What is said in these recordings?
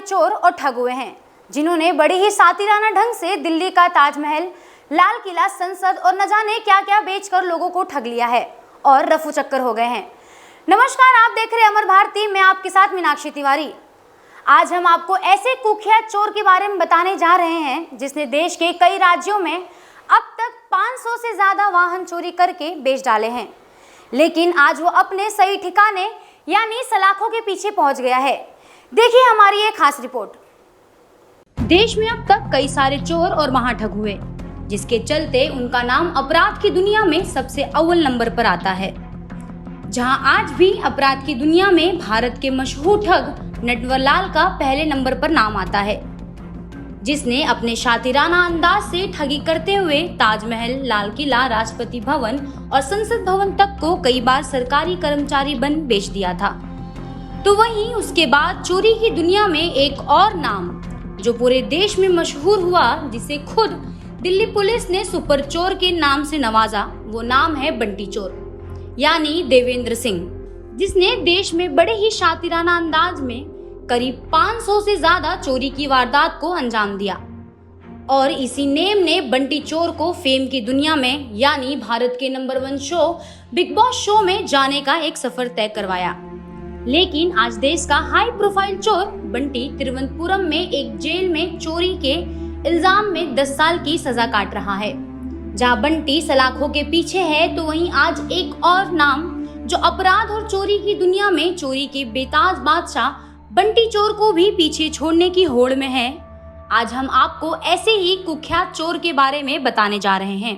चोर और ठग हुए हैं जिन्होंने बड़ी ही सातिराना ढंग से दिल्ली का ताजमहल, लाल किला, संसद और न जाने क्या क्या बेचकर लोगों को ठग लिया है और रफू चक्कर हो गए हैं। नमस्कार, आप देख रहे हैं अमर भारती। मैं आपके साथ मीनाक्षी तिवारी। आज हम आपको ऐसे कुख्यात चोर के बारे में बताने जा रहे हैं जिसने देश के कई राज्यों में अब तक 500 से ज्यादा वाहन चोरी करके बेच डाले हैं, लेकिन आज वो अपने सही ठिकाने यानी सलाखों के पीछे पहुंच गया है। देखिए हमारी एक खास रिपोर्ट। देश में अब तक कई सारे चोर और महाठग हुए, जिसके चलते उनका नाम अपराध की दुनिया में सबसे अव्वल नंबर पर आता है। जहां आज भी अपराध की दुनिया में भारत के मशहूर ठग नटवरलाल का पहले नंबर पर नाम आता है, जिसने अपने शातिराना अंदाज से ठगी करते हुए ताजमहल, लाल किला, राष्ट्रपति भवन और संसद भवन तक को कई बार सरकारी कर्मचारी बन बेच दिया था। तो वहीं उसके बाद चोरी की दुनिया में एक और नाम जो पूरे देश में मशहूर हुआ, जिसे खुद दिल्ली पुलिस ने सुपर चोर के नाम से नवाजा, वो नाम है बंटी चोर यानी देवेंद्र सिंह, जिसने देश में बड़े ही शातिराना अंदाज में करीब 500 से ज्यादा चोरी की वारदात को अंजाम दिया। और इसी नेम ने बंटी चोर को फेम की दुनिया में यानी भारत के number 1 show big boss show में जाने का एक सफर तय करवाया। लेकिन आज देश का हाई प्रोफाइल चोर बंटी तिरुवनंतपुरम में एक जेल में चोरी के इल्जाम में 10 साल की सजा काट रहा है। जहां बंटी सलाखों के पीछे है, तो वहीं आज एक और नाम जो अपराध और चोरी की दुनिया में चोरी के बेताज बादशाह बंटी चोर को भी पीछे छोड़ने की होड़ में है। आज हम आपको ऐसे ही कुख्यात चोर के बारे में बताने जा रहे हैं,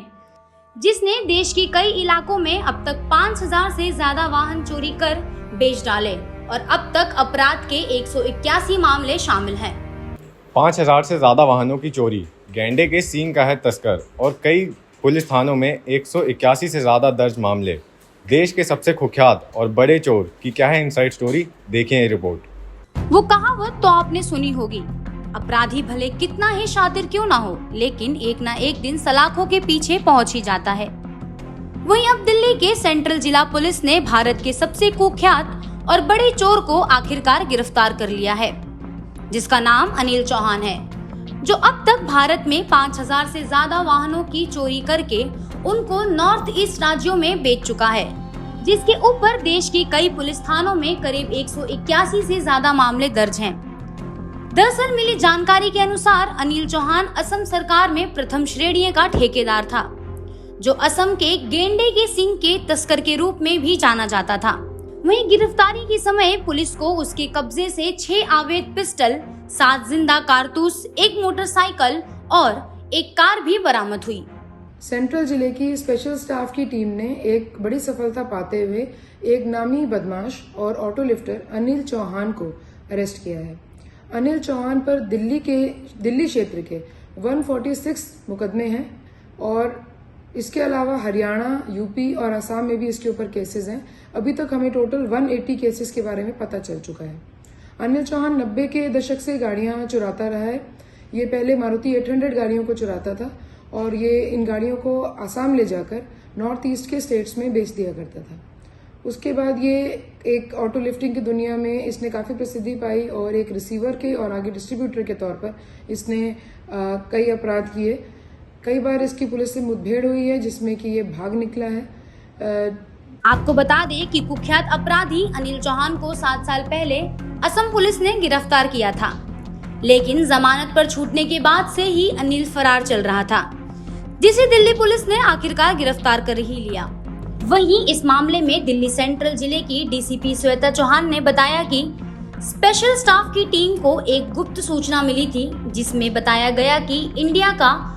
जिसने देश के कई इलाकों में अब तक 5000 से ज्यादा वाहन चोरी कर बेच डाले और अब तक अपराध के 181 मामले शामिल हैं। 5000 से ज्यादा वाहनों की चोरी, गैंडे के सींग का है तस्कर और कई पुलिस थानों में 181 से ज्यादा दर्ज मामले। देश के सबसे कुख्यात और बड़े चोर की क्या है इनसाइड स्टोरी, देखें ये रिपोर्ट। वो कहावत तो आपने सुनी होगी, अपराधी भले कितना ही शातिर क्यों ना हो, लेकिन एक ना एक दिन सलाखों के पीछे पहुंच ही जाता है। वहीं अब दिल्ली के सेंट्रल जिला पुलिस ने भारत के सबसे कुख्यात और बड़े चोर को आखिरकार गिरफ्तार कर लिया है, जिसका नाम अनिल चौहान है, जो अब तक भारत में 5000 से ज्यादा वाहनों की चोरी करके उनको नॉर्थ ईस्ट राज्यों में बेच चुका है, जिसके ऊपर देश के कई पुलिस थानों में करीब 181 से ज्यादा मामले दर्ज हैं। दरअसल मिली जानकारी के अनुसार अनिल चौहान असम सरकार में प्रथम श्रेणी का ठेकेदार था, जो असम के गेंडे के सींग के तस्कर के रूप में भी जाना जाता था। वहीं गिरफ्तारी के समय पुलिस को उसके कब्जे से 6 अवैध पिस्टल, 7 जिंदा कारतूस, 1 मोटरसाइकिल और एक कार भी बरामद हुई। सेंट्रल जिले की स्पेशल स्टाफ की टीम ने एक बड़ी सफलता पाते हुए एक नामी बदमाश और ऑटो लिफ्टर अनिल चौहान को अरेस्ट किया है। अनिल चौहान पर दिल्ली क्षेत्र के 146 मुकदमे हैं और इसके अलावा हरियाणा, यूपी और असम में भी इसके ऊपर केसेस हैं। अभी तक हमें टोटल 180 केसेस के बारे में पता चल चुका है। अनिल चौहान 90 के दशक से गाड़ियां चुराता रहा है। ये पहले मारुति 800 गाड़ियों को चुराता था और ये इन गाड़ियों को आसाम ले जाकर नॉर्थ ईस्ट के स्टेट्स में बेच दिया करता था। उसके बाद ये एक ऑटो लिफ्टिंग की दुनिया में इसने काफ़ी प्रसिद्धि पाई और एक रिसीवर के और आगे डिस्ट्रीब्यूटर के तौर पर इसने कई अपराध किए। कई बार इसकी पुलिस से मुठभेड़ हुई है, जिसमें कि ये भाग निकला है। आपको बता दें कि कुख्यात अपराधी अनिल चौहान को 7 साल पहले असम पुलिस ने गिरफ्तार किया था, लेकिन जमानत पर छूटने के बाद से ही अनिल फरार चल रहा था, जिसे दिल्ली पुलिस ने आखिरकार गिरफ्तार कर ही लिया। वहीं इस मामले में दिल्ली सेंट्रल जिले की डीसीपी श्वेता चौहान ने बताया कि स्पेशल स्टाफ की टीम को एक गुप्त सूचना मिली थी, जिसमें बताया गया कि इंडिया का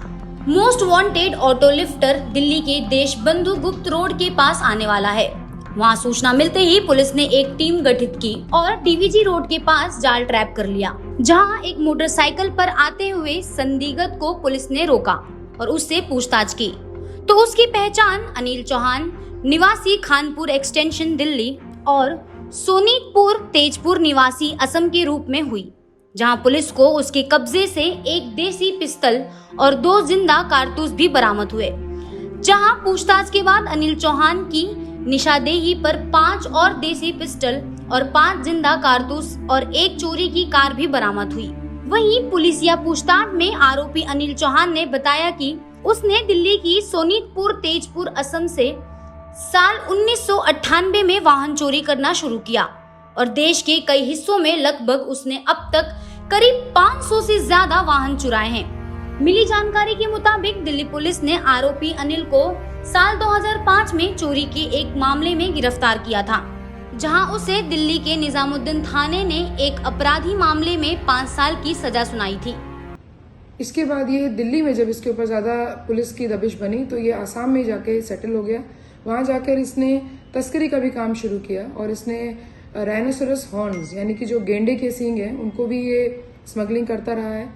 most wanted auto lifter Delhi के देशबंधु गुप्त रोड के पास आने वाला है। वहां सूचना मिलते ही पुलिस ने एक टीम गठित की और डीवीजी रोड के पास जाल ट्रैप कर लिया, जहां एक मोटरसाइकिल पर आते हुए संदिग्ध को पुलिस ने रोका और उससे पूछताछ की, तो उसकी पहचान अनिल चौहान निवासी खानपुर एक्सटेंशन दिल्ली और सोनीतपुर तेजपुर निवासी असम के रूप में हुई, जहां पुलिस को उसके कब्जे से एक देसी पिस्तल और 2 जिंदा कारतूस भी बरामद हुए। जहां पूछताछ के बाद अनिल चौहान की निशानदेही पर 5 और देसी पिस्टल और 5 जिंदा कारतूस और एक चोरी की कार भी बरामद हुई। वहीं पुलिसिया पूछताछ में आरोपी अनिल चौहान ने बताया कि उसने दिल्ली की सोनीतपुर तेजपुर असम से साल 1998 में वाहन चोरी करना शुरू किया और देश के कई हिस्सों में लगभग उसने अब तक करीब 500 से ज्यादा वाहन चुराए हैं। मिली जानकारी के मुताबिक दिल्ली पुलिस ने आरोपी अनिल को साल 2005 में चोरी के एक मामले में गिरफ्तार किया था, जहां उसे दिल्ली के निजामुद्दीन थाने ने एक अपराधी मामले में 5 साल की सजा सुनाई थी। इसके बाद ये दिल्ली में जब इसके ऊपर ज़्यादा पुलिस की दबिश बनी तो ये आसाम में जाके सेटल हो गया। वहाँ जाकर इसने तस्करी का भी काम शुरू किया और इसने राइनोसोरस हॉर्न्स यानी कि जो गेंडे के सींग हैं उनको भी ये स्मगलिंग करता रहा है।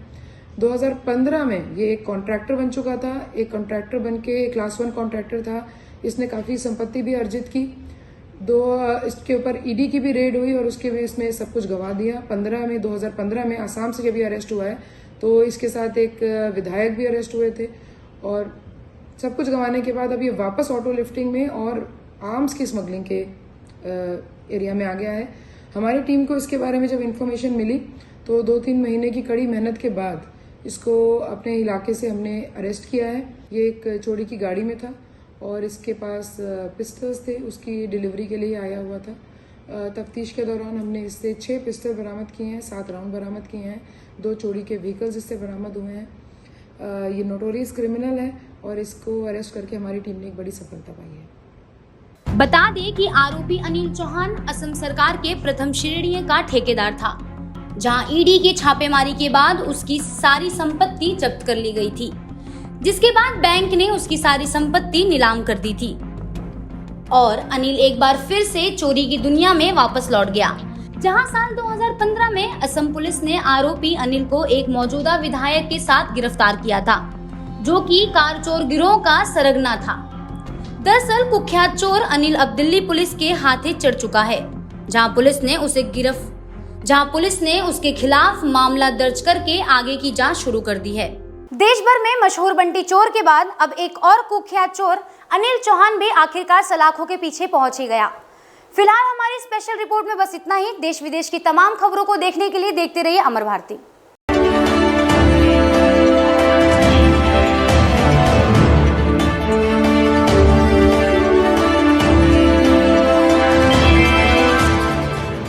2015 में ये एक कॉन्ट्रैक्टर बन चुका था। एक कॉन्ट्रैक्टर बन के क्लास 1 कॉन्ट्रैक्टर था। इसने काफ़ी संपत्ति भी अर्जित की। इसके ऊपर ईडी की भी रेड हुई और उसके भी इसमें सब कुछ गवा दिया। 2015 में आसाम से जब ये अरेस्ट हुआ है तो इसके साथ एक विधायक भी अरेस्ट हुए थे और सब कुछ गंवाने के बाद अब ये वापस ऑटो लिफ्टिंग में और आर्म्स की स्मगलिंग के एरिया में आ गया है। हमारी टीम को इसके बारे में जब इन्फॉर्मेशन मिली तो 2-3 महीने की कड़ी मेहनत के बाद इसको अपने इलाके से हमने अरेस्ट किया है। ये एक चोरी की गाड़ी में था और इसके पास पिस्टल्स थे, उसकी डिलीवरी के लिए आया हुआ था। तफ्तीश के दौरान हमने इससे 6 पिस्टल बरामद किए हैं, 7 राउंड बरामद किए हैं, 2 चोरी के व्हीकल्स इससे बरामद हुए हैं। ये नोटोरियस क्रिमिनल है और इसको अरेस्ट करके हमारी टीम ने एक बड़ी सफलता पाई है। बता दें कि आरोपी अनिल चौहान असम सरकार के प्रथम श्रेणी का ठेकेदार था, जहां ईडी के छापेमारी के बाद उसकी सारी संपत्ति जब्त कर ली गई थी, जिसके बाद बैंक ने उसकी सारी संपत्ति नीलाम कर दी थी और अनिल एक बार फिर से चोरी की दुनिया में वापस लौट गया। जहां साल 2015 में असम पुलिस ने आरोपी अनिल को एक मौजूदा विधायक के साथ गिरफ्तार किया था, जो कि कार चोर गिरोह का सरगना था। दरअसल कुख्यात चोर अनिल अब दिल्ली पुलिस के हाथे चढ़ चुका है, जहां पुलिस ने उसके खिलाफ मामला दर्ज करके आगे की जांच शुरू कर दी है। देश भर में मशहूर बंटी चोर के बाद अब एक और कुख्यात चोर अनिल चौहान भी आखिरकार सलाखों के पीछे पहुंच ही गया। फिलहाल हमारी स्पेशल रिपोर्ट में बस इतना ही। देश विदेश की तमाम खबरों को देखने के लिए देखते रहिए अमर भारती।